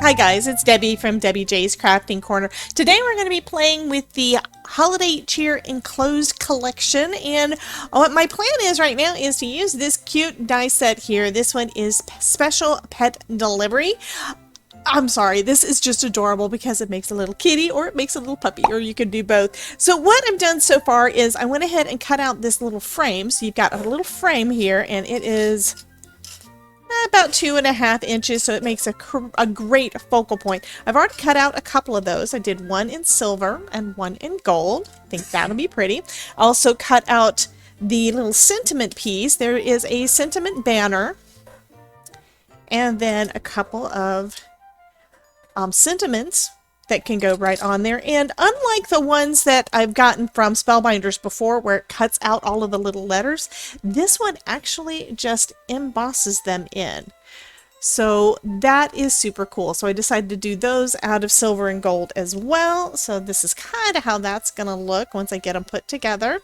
Hi guys, it's Debbie from Debbie J's Crafting Corner. Today we're going to be playing with the Holiday Cheer Enclosed Collection, and what my plan is right now is to use this cute die set here. This one is Special Pet Delivery. I'm sorry, this is just adorable because it makes a little kitty or it makes a little puppy, or you can do both. So what I've done so far is I went ahead and cut out this little frame. So you've got a little frame here, and it is about 2.5 inches, so it makes a great focal point. I've already cut out a couple of those. I did one in silver and one in gold. I think that'll be pretty. I also cut out the little sentiment piece. There is a sentiment banner, and then a couple of sentiments that can go right on there. And unlike the ones that I've gotten from Spellbinders before, where it cuts out all of the little letters, this one actually just embosses them in. So that is super cool. So I decided to do those out of silver and gold as well. So this is kind of how that's going to look once I get them put together.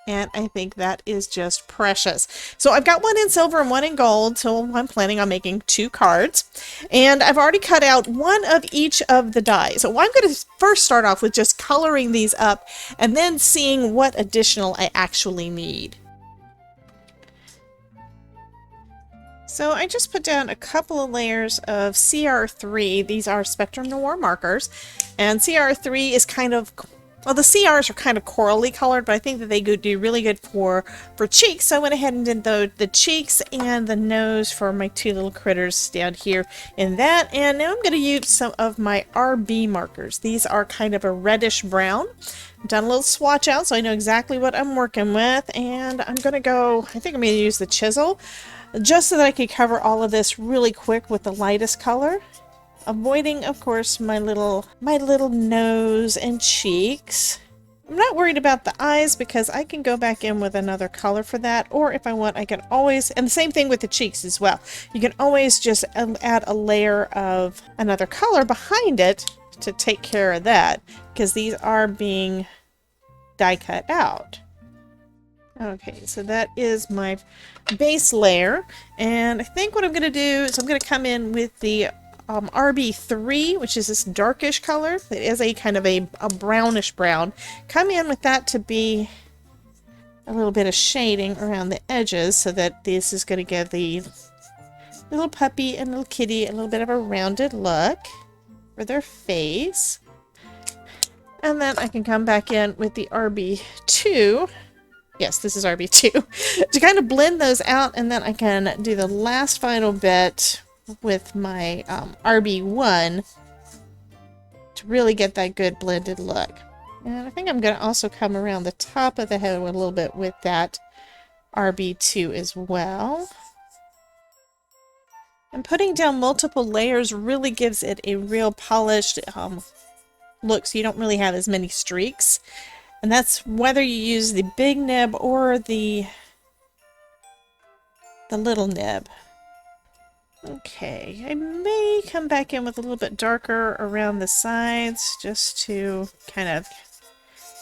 And I think that is just precious. So I've got one in silver and one in gold, so I'm planning on making 2 cards. And I've already cut out one of each of the dies. So I'm going to first start off with just coloring these up and then seeing what additional I actually need. So I just put down a couple of layers of CR3. These are Spectrum Noir markers. And CR3 is kind of... well, the CRs are kind of corally colored, but I think that they could do really good for cheeks. So I went ahead and did the cheeks and the nose for my 2 little critters down here in that. And now I'm going to use some of my RB markers. These are kind of a reddish brown. I've done a little swatch out so I know exactly what I'm working with. And I'm going to go, I think I'm going to use the chisel just so that I can cover all of this really quick with the lightest color. Avoiding, of course, my little nose and cheeks. I'm not worried about the eyes because I can go back in with another color for that, or if I want, I can always, and the same thing with the cheeks as well. You can always just add a layer of another color behind it to take care of that, because these are being die cut out. Okay, so that is my base layer, and I think what I'm going to do is I'm going to come in with the RB3, which is this darkish color. It is a kind of a brownish brown. Come in with that to be a little bit of shading around the edges so that this is going to give the little puppy and little kitty a little bit of a rounded look for their face. And then I can come back in with the RB2. Yes, this is RB2 to kind of blend those out, and then I can do the last final bit with my RB1 to really get that good blended look. And I think I'm going to also come around the top of the head a little bit with that RB2 as well. And putting down multiple layers really gives it a real polished look, so you don't really have as many streaks. And that's whether you use the big nib or the little nib. Okay, I may come back in with a little bit darker around the sides just to kind of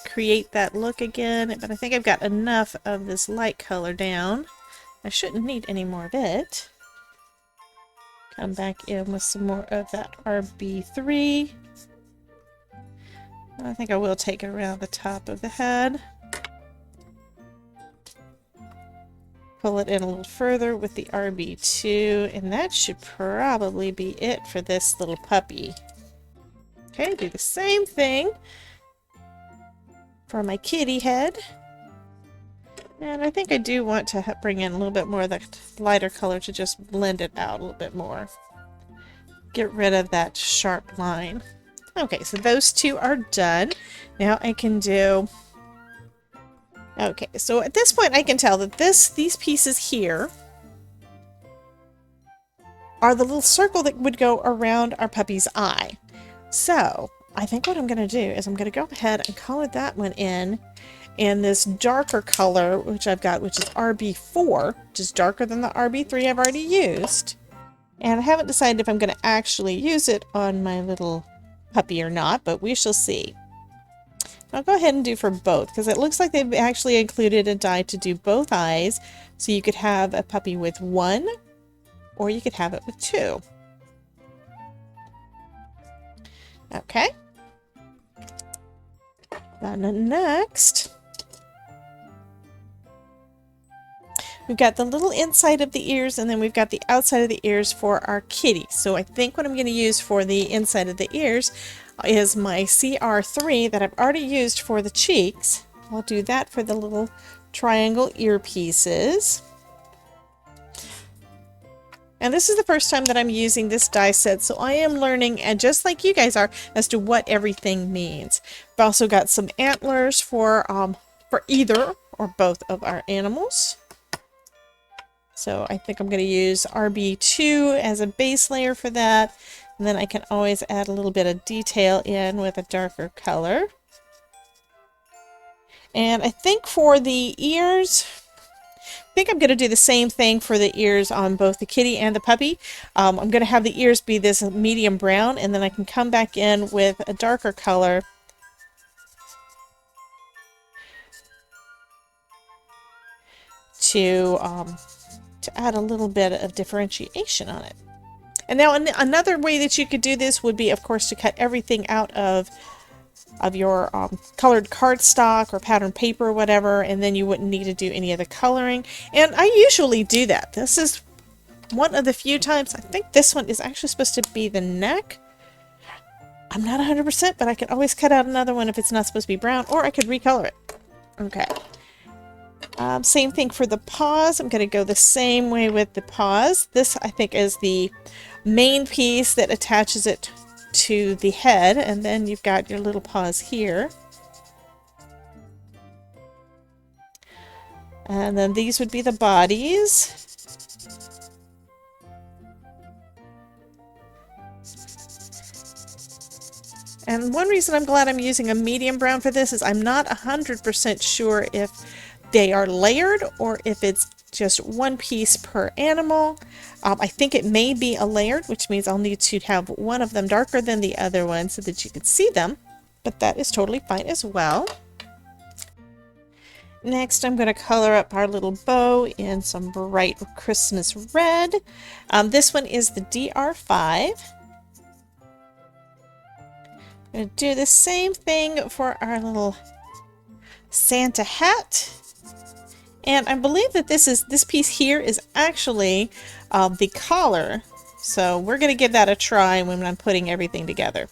create that look again, but I think I've got enough of this light color down. I shouldn't need any more of it. Come back in with some more of that RB3. I think I will take it around the top of the head. Pull it in a little further with the RB2, and that should probably be it for this little puppy. Okay, do the same thing for my kitty head. And I think I do want to bring in a little bit more of the lighter color to just blend it out a little bit more. Get rid of that sharp line. Okay, so those 2 are done. Now I can do... okay, so at this point I can tell that these pieces here are the little circle that would go around our puppy's eye. So I think what I'm going to do is I'm going to go ahead and color that one in this darker color, which I've got, which is RB4, which is darker than the RB3 I've already used. And I haven't decided if I'm going to actually use it on my little puppy or not, but we shall see. I'll go ahead and do for both, because it looks like they've actually included a die to do both eyes. So you could have a puppy with 1, or you could have it with 2. Okay. Then next, we've got the little inside of the ears, and then we've got the outside of the ears for our kitty. So I think what I'm going to use for the inside of the ears is my CR3 that I've already used for the cheeks. I'll do that for the little triangle earpieces. And this is the first time that I'm using this die set, so I am learning, and just like you guys are, as to what everything means. I've also got some antlers for either or both of our animals. So I think I'm going to use RB2 as a base layer for that. And then I can always add a little bit of detail in with a darker color. And I think for the ears, I think I'm going to do the same thing for the ears on both the kitty and the puppy. I'm going to have the ears be this medium brown, and then I can come back in with a darker color to add a little bit of differentiation on it. And now another way that you could do this would be, of course, to cut everything out of your colored cardstock or pattern paper or whatever, and then you wouldn't need to do any of the coloring. And I usually do that. This is one of the few times. I think this one is actually supposed to be the neck. I'm not 100%, but I can always cut out another one if it's not supposed to be brown, or I could recolor it. Okay. Same thing for the paws. I'm going to go the same way with the paws. This, I think, is the main piece that attaches it to the head, and then you've got your little paws here. And then these would be the bodies. And one reason I'm glad I'm using a medium brown for this is I'm not 100% sure if they are layered or if it's just one piece per animal. I think it may be a layered, which means I'll need to have one of them darker than the other one so that you can see them, but that is totally fine as well. Next, I'm going to color up our little bow in some bright Christmas red. This one is the DR5. I'm going to do the same thing for our little Santa hat. And I believe that this piece here is actually the collar. So we're going to give that a try when I'm putting everything together.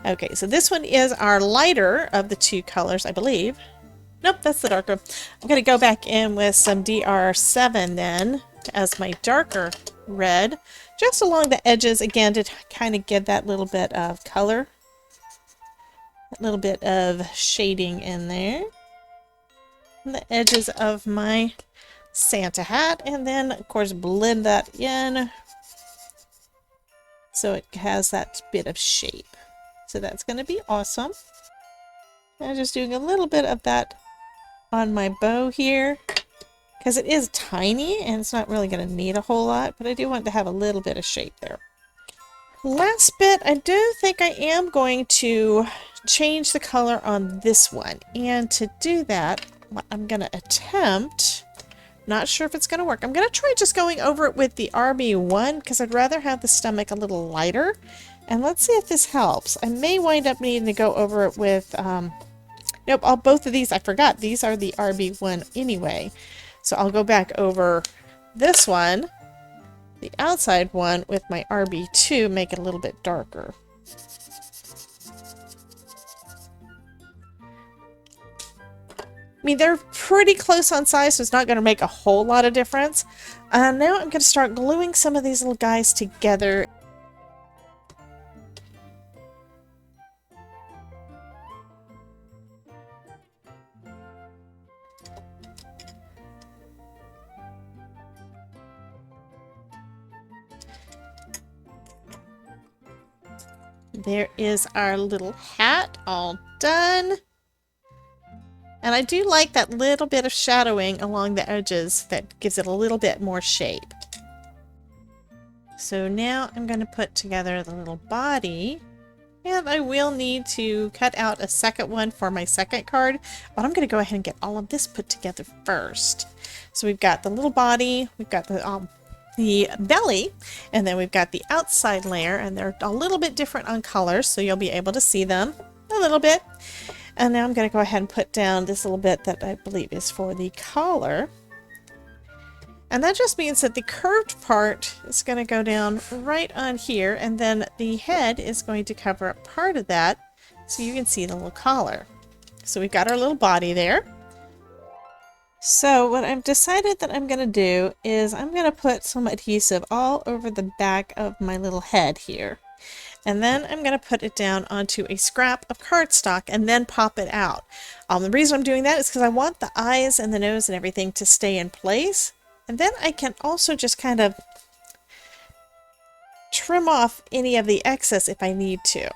Okay, so this one is our lighter of the two colors, I believe. Nope, that's the darker. I'm going to go back in with some DR7 then as my darker red, just along the edges again to kind of give that little bit of color, a little bit of shading in there. The edges of my Santa hat, and then of course blend that in so it has that bit of shape. So that's going to be awesome. I'm just doing a little bit of that on my bow here because it is tiny and it's not really going to need a whole lot, but I do want to have a little bit of shape there. Last bit, I do think I am going to change the color on this one, and to do that what I'm going to attempt, not sure if it's going to work, I'm going to try just going over it with the RB1 because I'd rather have the stomach a little lighter, and let's see if this helps. I may wind up needing to go over it with, nope, both of these, I forgot, these are the RB1 anyway, so I'll go back over this one, the outside one, with my RB2, make it a little bit darker. I mean, they're pretty close on size, so it's not going to make a whole lot of difference. Now I'm going to start gluing some of these little guys together. There is our little hat all done. And I do like that little bit of shadowing along the edges that gives it a little bit more shape. So now I'm going to put together the little body. And I will need to cut out a second one for my second card. But I'm going to go ahead and get all of this put together first. So we've got the little body. We've got the the belly, and then we've got the outside layer, and they're a little bit different on colors, so you'll be able to see them a little bit. And now I'm going to go ahead and put down this little bit that I believe is for the collar. And that just means that the curved part is going to go down right on here, and then the head is going to cover up part of that so you can see the little collar. So we've got our little body there. So what I've decided that I'm going to do is I'm going to put some adhesive all over the back of my little head here. And then I'm going to put it down onto a scrap of cardstock and then pop it out. The reason I'm doing that is because I want the eyes and the nose and everything to stay in place. And then I can also just kind of trim off any of the excess if I need to.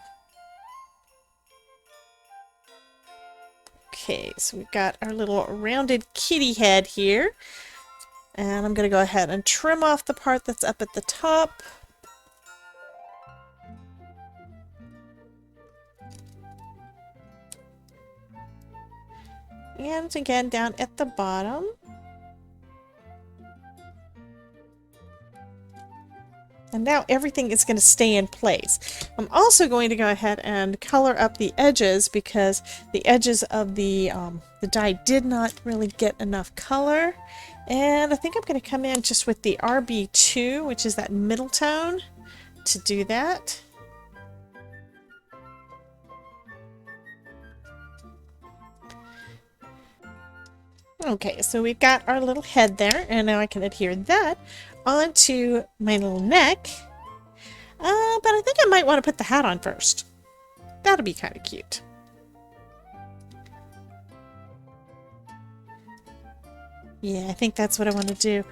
Okay, so we've got our little rounded kitty head here. And I'm going to go ahead and trim off the part that's up at the top. And again down at the bottom. And now everything is going to stay in place. I'm also going to go ahead and color up the edges because the edges of the die did not really get enough color. And I think I'm going to come in just with the RB2, which is that middle tone, to do that. Okay, so we've got our little head there, and now I can adhere that onto my little neck. But I think I might want to put the hat on first. That'll be kind of cute. Yeah, I think that's what I want to do.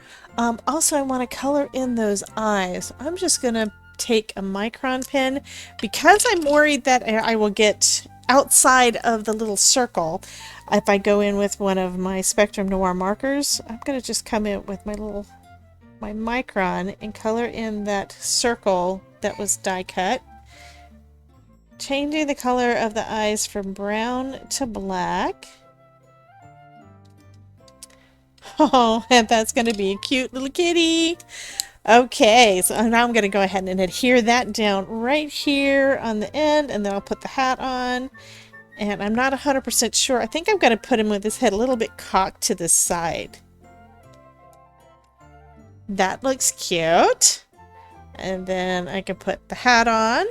Also, I want to color in those eyes. I'm just going to take a micron pen because I'm worried that I will get outside of the little circle. If I go in with one of my Spectrum Noir markers, I'm going to just come in with my micron and color in that circle that was die cut. Changing the color of the eyes from brown to black. Oh, and that's going to be a cute little kitty. Okay, so now I'm going to go ahead and adhere that down right here on the end, and then I'll put the hat on. And I'm not 100% sure. I think I'm going to put him with his head a little bit cocked to the side. That looks cute. And then I can put the hat on.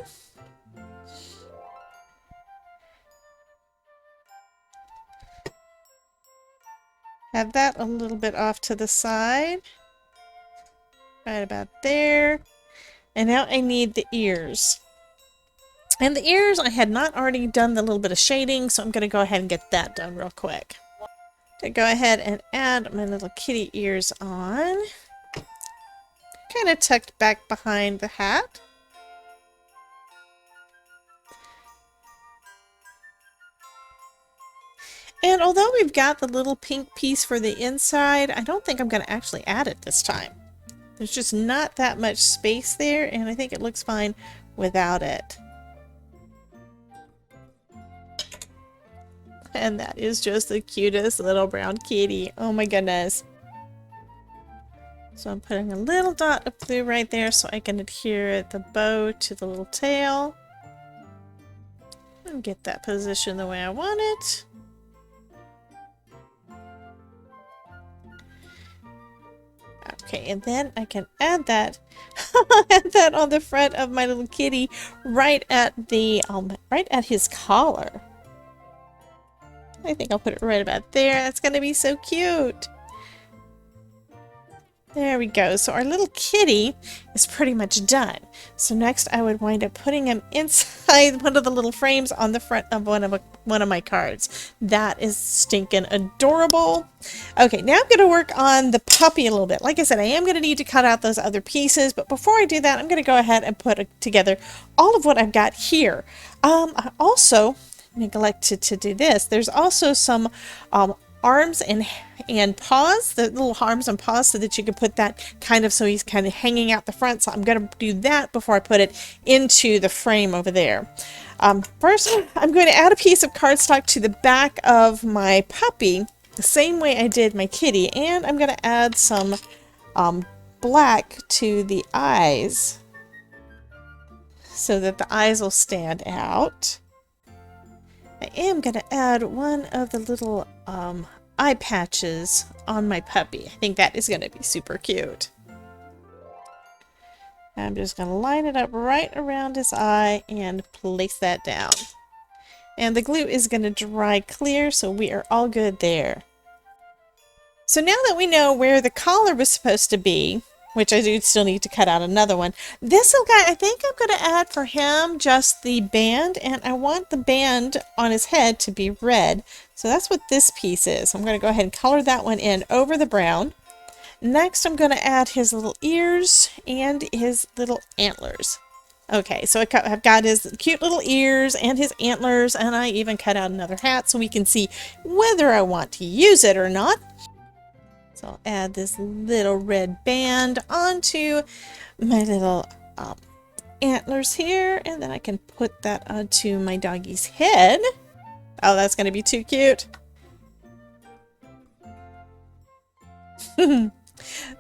Have that a little bit off to the side. Right about there. And now I need the ears. And the ears, I had not already done the little bit of shading, so I'm going to go ahead and get that done real quick. To go ahead and add my little kitty ears on. Kind of tucked back behind the hat. And although we've got the little pink piece for the inside, I don't think I'm going to actually add it this time. There's just not that much space there, and I think it looks fine without it. And that is just the cutest little brown kitty. Oh my goodness. So I'm putting a little dot of blue right there so I can adhere the bow to the little tail. And get that position the way I want it. Okay, and then I can add that add that on the front of my little kitty right at the right at his collar. I think I'll put it right about there. That's going to be so cute. There we go. So our little kitty is pretty much done. So next I would wind up putting him inside one of the little frames on the front of one of my cards. That is stinking adorable. Okay, now I'm going to work on the puppy a little bit. Like I said, I am going to need to cut out those other pieces, but before I do that, I'm going to go ahead and put together all of what I've got here. I also neglected to do this. There's also some arms and paws, the little arms and paws, so that you can put that kind of so he's kind of hanging out the front. So I'm going to do that before I put it into the frame over there. First, I'm going to add a piece of cardstock to the back of my puppy, the same way I did my kitty, and I'm going to add some black to the eyes so that the eyes will stand out. I am going to add one of the little eye patches on my puppy. I think that is going to be super cute. I'm just going to line it up right around his eye and place that down. And the glue is going to dry clear, so we are all good there. So now that we know where the collar was supposed to be, which I do still need to cut out another one, this little guy, I think I'm going to add for him just the band, and I want the band on his head to be red. So that's what this piece is. I'm going to go ahead and color that one in over the brown. Next, I'm going to add his little ears and his little antlers. Okay, so I've got his cute little ears and his antlers, and I even cut out another hat so we can see whether I want to use it or not. So I'll add this little red band onto my little antlers here, and then I can put that onto my doggy's head. Oh, that's going to be too cute.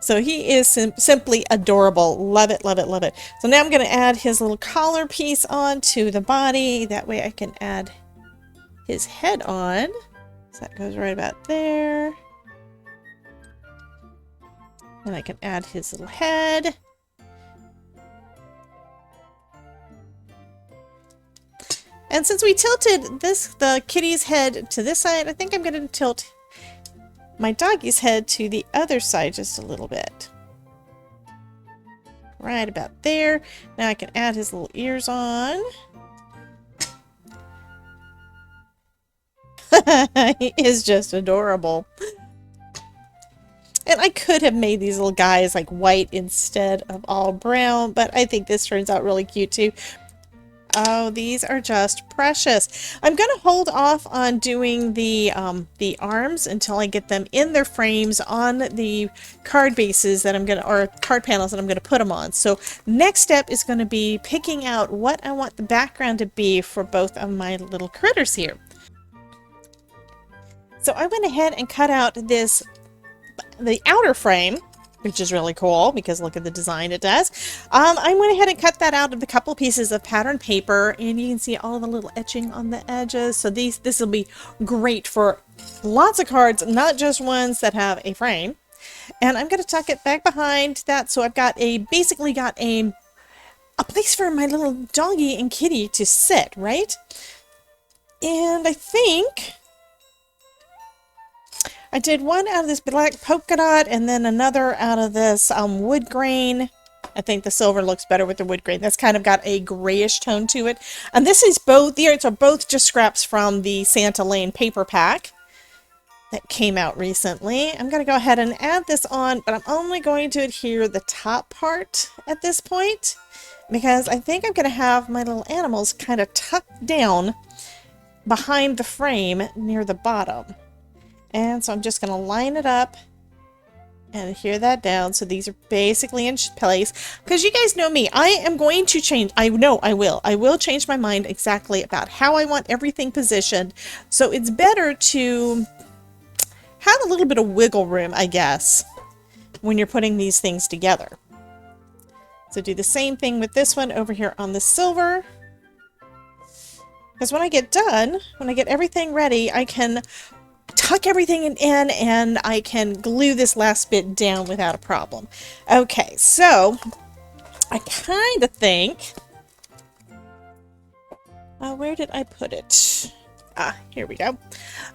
So he is simply adorable. Love it, love it, love it. So now I'm going to add his little collar piece onto the body. That way I can add his head on. So that goes right about there. And I can add his little head. And since we tilted the kitty's head to this side, I think I'm going to tilt my doggy's head to the other side just a little bit. Right about there. Now I can add his little ears on. He is just adorable. And I could have made these little guys like white instead of all brown, but I think this turns out really cute too. Oh, these are just precious. I'm going to hold off on doing the arms until I get them in their frames on the card bases that I'm going to, or card panels that I'm going to put them on. So next step is going to be picking out what I want the background to be for both of my little critters here. So I went ahead and cut out the outer frame, which is really cool because look at the design it does. I went ahead and cut that out of a couple pieces of pattern paper, and you can see all the little etching on the edges. So this will be great for lots of cards, not just ones that have a frame. And I'm going to tuck it back behind that, so I've got basically got a place for my little doggy and kitty to sit, right? And I think I did one out of this black polka dot and then another out of this wood grain. I think the silver looks better with the wood grain. That's kind of got a grayish tone to it. And this is both, the arts are both just scraps from the Santa Lane paper pack that came out recently. I'm going to go ahead and add this on, but I'm only going to adhere the top part at this point because I think I'm going to have my little animals kind of tucked down behind the frame near the bottom. And so I'm just going to line it up and adhere that down. So these are basically in place. Because you guys know me, I am going to change. I know I will. I will change my mind exactly about how I want everything positioned. So it's better to have a little bit of wiggle room, I guess, when you're putting these things together. So do the same thing with this one over here on the silver. Because when I get done, when I get everything ready, I can tuck everything in and I can glue this last bit down without a problem. Okay, so I kind of think, where did I put it? Here we go.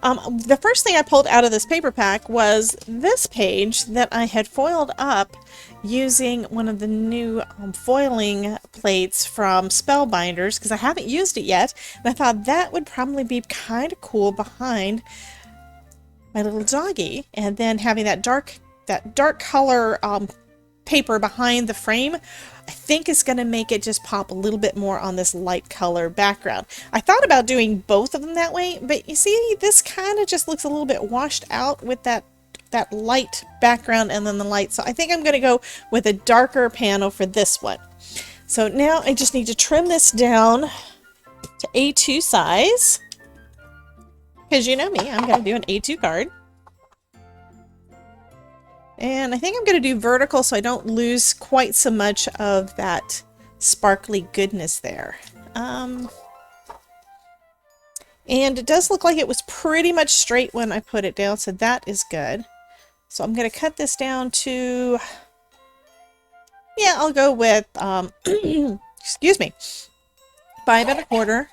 The first thing I pulled out of this paper pack was this page that I had foiled up using one of the new foiling plates from Spellbinders because I haven't used it yet, and I thought that would probably be kind of cool behind my little doggy, and then having that dark color paper behind the frame, I think is going to make it just pop a little bit more on this light color background. I thought about doing both of them that way, but you see, this kind of just looks a little bit washed out with that light background and then the light. So I think I'm going to go with a darker panel for this one. So now I just need to trim this down to A2 size. Because you know me, I'm going to do an A2 card. And I think I'm going to do vertical so I don't lose quite so much of that sparkly goodness there. And it does look like it was pretty much straight when I put it down, so that is good. So I'm going to cut this down to, yeah, I'll go with, excuse me, 5 1/4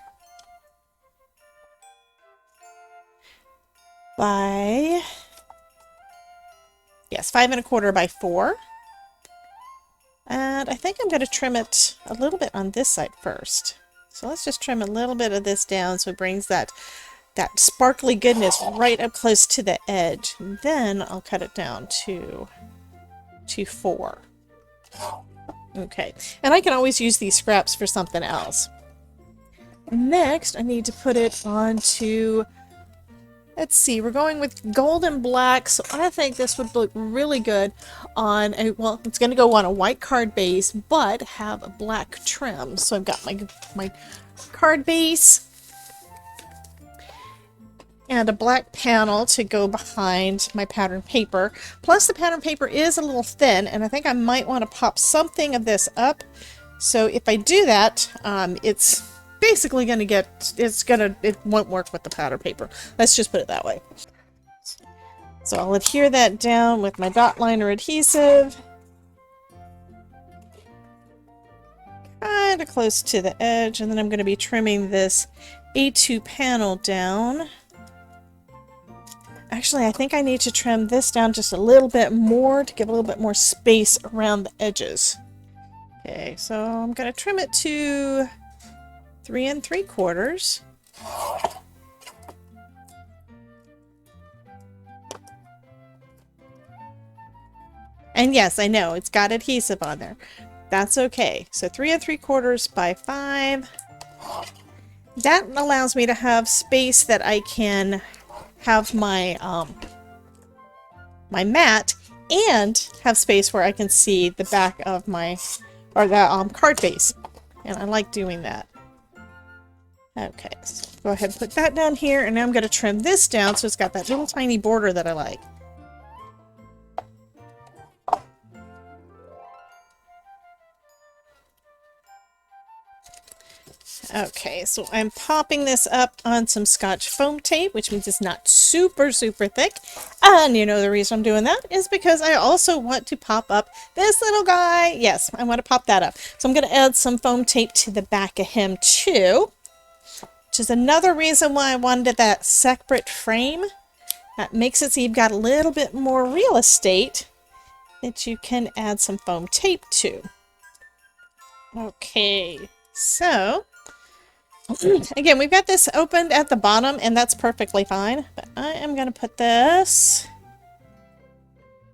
by, yes, 5 1/4 by 4. And I think I'm going to trim it a little bit on this side first. So let's just trim a little bit of this down so it brings that sparkly goodness right up close to the edge. And then I'll cut it down to 4. Okay, and I can always use these scraps for something else. Next, I need to put it onto, let's see, we're going with gold and black, so I think this would look really good on a, well, it's going to go on a white card base, but have a black trim. So I've got my card base and a black panel to go behind my pattern paper. Plus the pattern paper is a little thin, and I think I might want to pop something of this up. So if I do that, it's basically going to get, it won't work with the pattern paper. Let's just put it that way. So I'll adhere that down with my dot liner adhesive. Kind of close to the edge, and then I'm going to be trimming this A2 panel down. Actually, I think I need to trim this down just a little bit more to give a little bit more space around the edges. Okay, so I'm going to trim it to 3 3/4. And yes, I know, it's got adhesive on there. That's okay. So 3 3/4 by 5. That allows me to have space that I can have my my mat and have space where I can see the back of my, or the card base. And I like doing that. Okay, so go ahead and put that down here, and now I'm going to trim this down so it's got that little tiny border that I like. Okay, so I'm popping this up on some Scotch foam tape, which means it's not super, super thick. And you know the reason I'm doing that is because I also want to pop up this little guy. Yes, I want to pop that up. So I'm going to add some foam tape to the back of him too, which is another reason why I wanted that separate frame. That makes it so you've got a little bit more real estate that you can add some foam tape to. Okay, so again, we've got this opened at the bottom, and that's perfectly fine. But I am going to put this,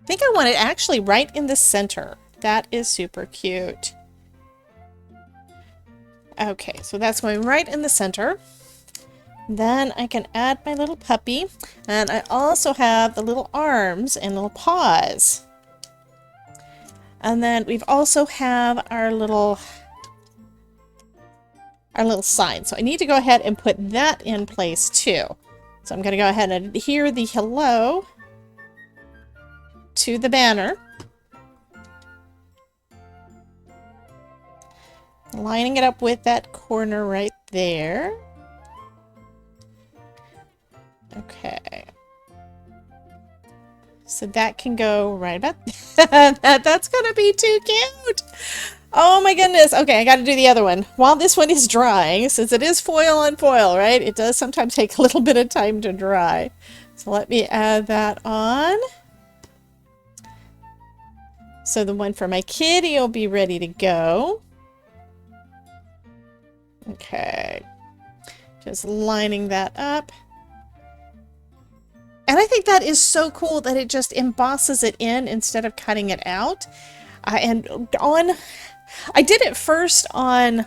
I think I want it actually right in the center. That is super cute. Okay, so that's going right in the center. Then I can add my little puppy, and I also have the little arms and little paws. And then we've also have our little sign. So I need to go ahead and put that in place too. So I'm going to go ahead and adhere the hello to the banner. Lining it up with that corner right there. Okay. So that can go right about that's going to be too cute. Oh my goodness. Okay, I got to do the other one. While this one is drying, since it is foil on foil, right? It does sometimes take a little bit of time to dry. So let me add that on. So the one for my kitty will be ready to go. Okay. Just lining that up. And I think that is so cool that it just embosses it in instead of cutting it out. I did it first on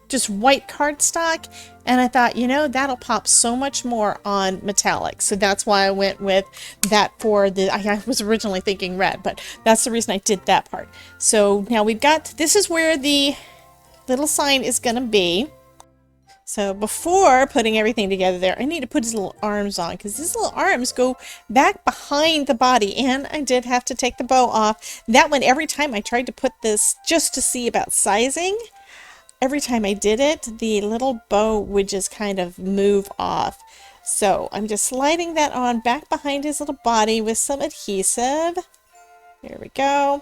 just white cardstock, and I thought, you know, that'll pop so much more on metallic. So that's why I went with that for the, I was originally thinking red, but that's the reason I did that part. So now we've got, this is where the little sign is going to be. So before putting everything together there, I need to put his little arms on because his little arms go back behind the body, and I did have to take the bow off. That one, every time I tried to put this just to see about sizing, every time I did it, the little bow would just kind of move off. So I'm just sliding that on back behind his little body with some adhesive. There we go.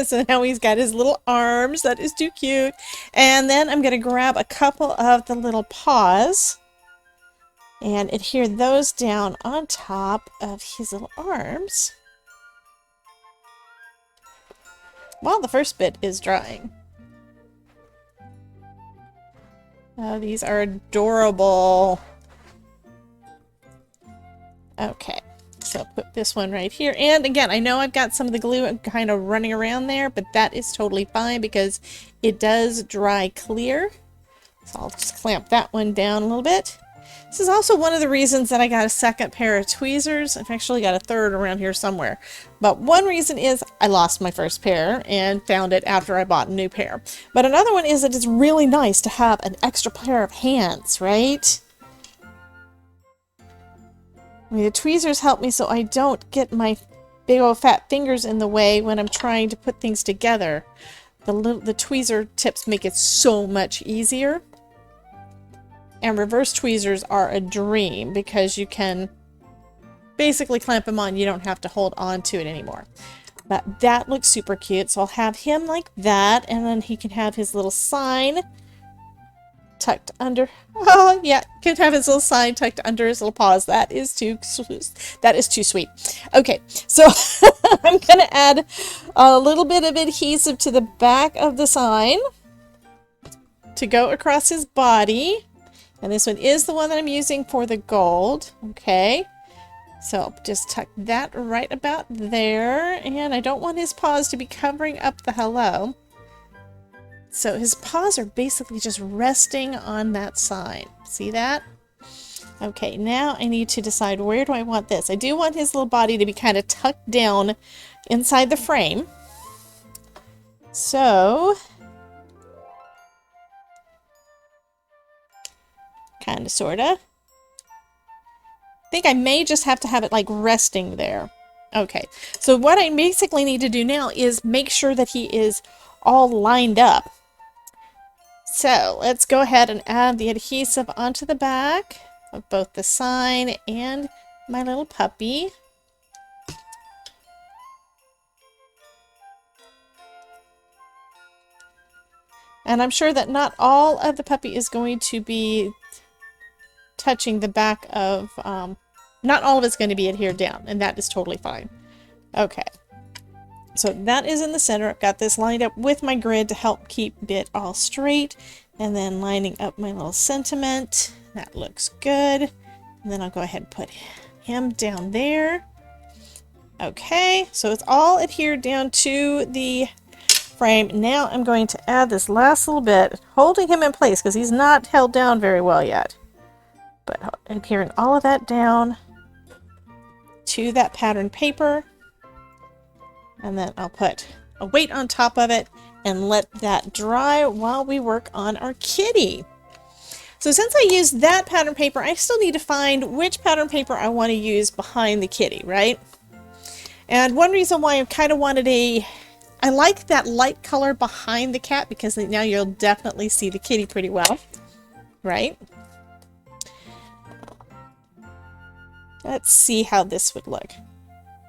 So now he's got his little arms. That is too cute. And then I'm going to grab a couple of the little paws and adhere those down on top of his little arms while the first bit is drying. Oh, these are adorable. Okay. So put this one right here. And again, I know I've got some of the glue kind of running around there, but that is totally fine because it does dry clear. So I'll just clamp that one down a little bit. This is also one of the reasons that I got a second pair of tweezers. I've actually got a third around here somewhere. But one reason is I lost my first pair and found it after I bought a new pair. But another one is that it's really nice to have an extra pair of hands, right? I mean, the tweezers help me so I don't get my big old fat fingers in the way when I'm trying to put things together. The tweezer tips make it so much easier. And reverse tweezers are a dream because you can basically clamp them on. You don't have to hold on to it anymore. But that looks super cute. So I'll have him like that, and then he can have his little sign tucked under. Oh yeah, can have his little sign tucked under his little paws. That is too sweet. Okay, so I'm gonna add a little bit of adhesive to the back of the sign to go across his body, and this one is the one that I'm using for the gold. Okay, so I'll just tuck that right about there, and I don't want his paws to be covering up the hello. So his paws are basically just resting on that sign. See that? Okay, now I need to decide where do I want this. I do want his little body to be kind of tucked down inside the frame. So, kind of, sort of. I think I may just have to have it like resting there. Okay, so what I basically need to do now is make sure that he is all lined up. So let's go ahead and add the adhesive onto the back of both the sign and my little puppy. And I'm sure that not all of the puppy is going to be touching the back of, not all of it's going to be adhered down, and that is totally fine. Okay. So that is in the center. I've got this lined up with my grid to help keep it all straight. And then lining up my little sentiment. That looks good. And then I'll go ahead and put him down there. Okay, so it's all adhered down to the frame. Now I'm going to add this last little bit, holding him in place because he's not held down very well yet. But adhering all of that down to that pattern paper. And then I'll put a weight on top of it and let that dry while we work on our kitty. So since I used that pattern paper, I still need to find which pattern paper I want to use behind the kitty, right? And one reason why I kind of wanted I like that light color behind the cat because now you'll definitely see the kitty pretty well, right? Let's see how this would look.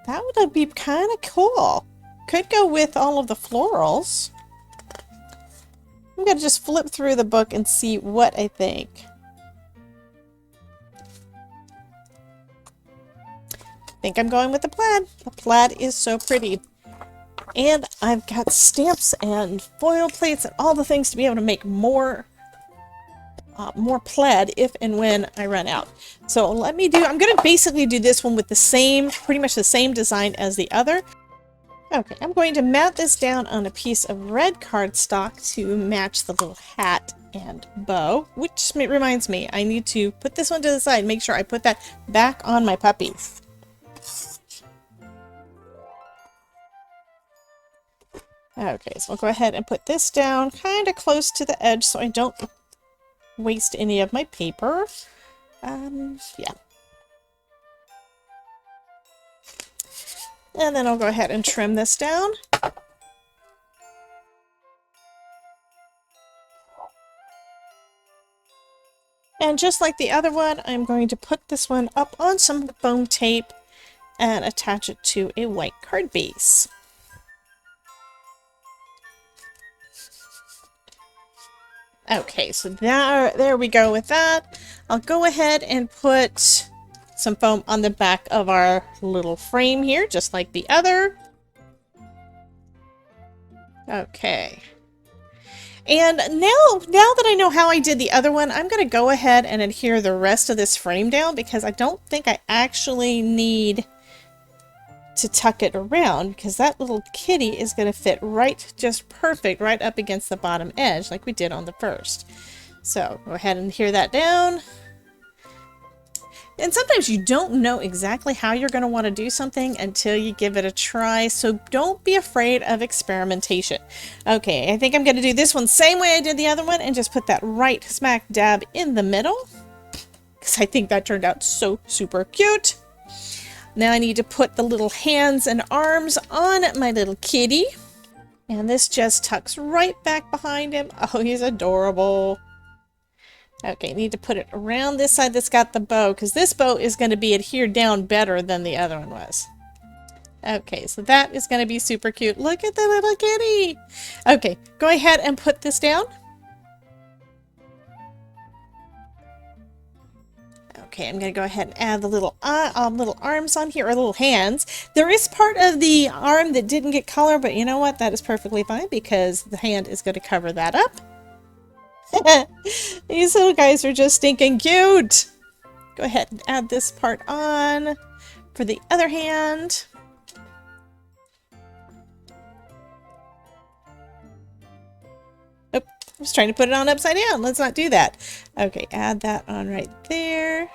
That would be kind of cool. Could go with all of the florals. I'm going to just flip through the book and see what I think. I think I'm going with the plaid. The plaid is so pretty. And I've got stamps and foil plates and all the things to be able to make more plaid if and when I run out. So I'm going to basically do this one with the same, pretty much the same design as the other. Okay, I'm going to mat this down on a piece of red cardstock to match the little hat and bow, which reminds me, I need to put this one to the side, make sure I put that back on my puppy. Okay, so I'll go ahead and put this down kind of close to the edge so I don't waste any of my paper. Yeah. And then I'll go ahead and trim this down. And just like the other one, I'm going to put this one up on some foam tape and attach it to a white card base. Okay, so there we go with that. I'll go ahead and put some foam on the back of our little frame here, just like the other. Okay. And now that I know how I did the other one, I'm going to go ahead and adhere the rest of this frame down because I don't think I actually need to tuck it around because that little kitty is going to fit right, just perfect, right up against the bottom edge like we did on the first. So go ahead and adhere that down. And sometimes you don't know exactly how you're going to want to do something until you give it a try, so don't be afraid of experimentation. Okay, I think I'm going to do this one same way I did the other one and just put that right smack dab in the middle because I think that turned out so super cute. Now I need to put the little hands and arms on my little kitty, and this just tucks right back behind him. Oh, he's adorable. Okay, need to put it around this side that's got the bow, because this bow is going to be adhered down better than the other one was. Okay, so that is going to be super cute. Look at the little kitty! Okay, go ahead and put this down. Okay, I'm going to go ahead and add the little arms on here, or little hands. There is part of the arm that didn't get color, but you know what? That is perfectly fine, because the hand is going to cover that up. These little guys are just stinking cute. Go ahead and add this part on for the other hand. Oh, I was trying to put it on upside down. Let's not do that. Okay, add that on right there.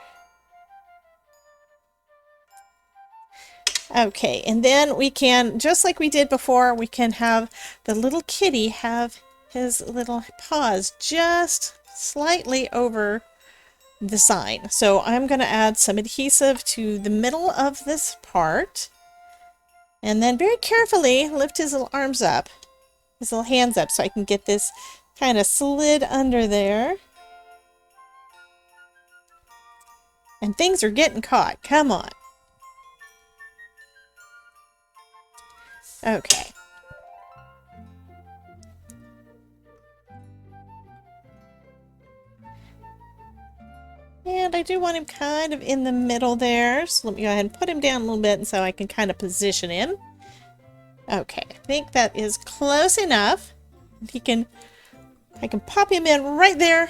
Okay, and then we can, just like we did before, we can have the little kitty have his little paws just slightly over the sign. So I'm going to add some adhesive to the middle of this part, and then very carefully lift his little arms up, his little hands up, so I can get this kind of slid under there. And things are getting caught. Come on. Okay. And I do want him kind of in the middle there. So let me go ahead and put him down a little bit so I can kind of position him. Okay, I think that is close enough. I can pop him in right there.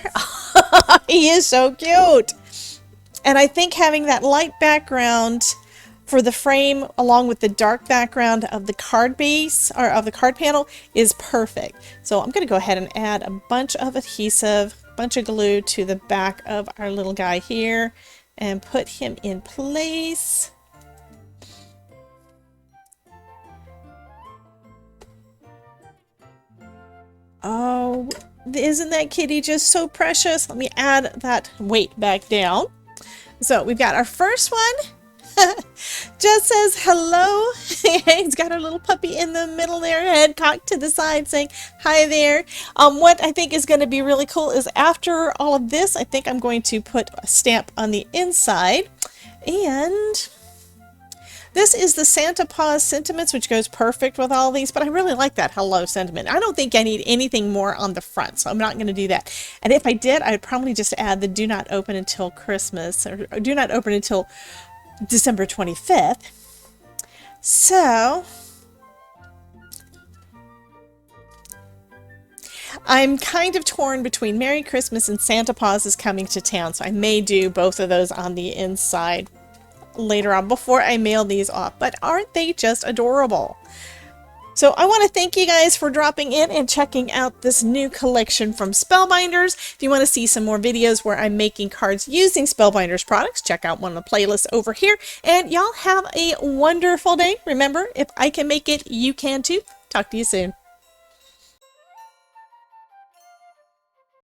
He is so cute. And I think having that light background for the frame along with the dark background of the card base or of the card panel is perfect. So I'm going to go ahead and add a bunch of adhesive, bunch of glue to the back of our little guy here and put him in place. Oh, isn't that kitty just so precious? Let me add that weight back down. So we've got our first one. Just says hello. He's got our little puppy in the middle there, head cocked to the side saying hi there. What I think is going to be really cool is after all of this, I think I'm going to put a stamp on the inside. And this is the Santa Paws sentiments, which goes perfect with all these, but I really like that hello sentiment. I don't think I need anything more on the front, so I'm not going to do that. And if I did, I'd probably just add the do not open until Christmas, or do not open until December 25th. So I'm kind of torn between Merry Christmas and Santa Paws is coming to town, so I may do both of those on the inside later on before I mail these off. But aren't they just adorable? So I want to thank you guys for dropping in and checking out this new collection from Spellbinders. If you want to see some more videos where I'm making cards using Spellbinders products, check out one of the playlists over here. And y'all have a wonderful day. Remember, if I can make it, you can too. Talk to you soon.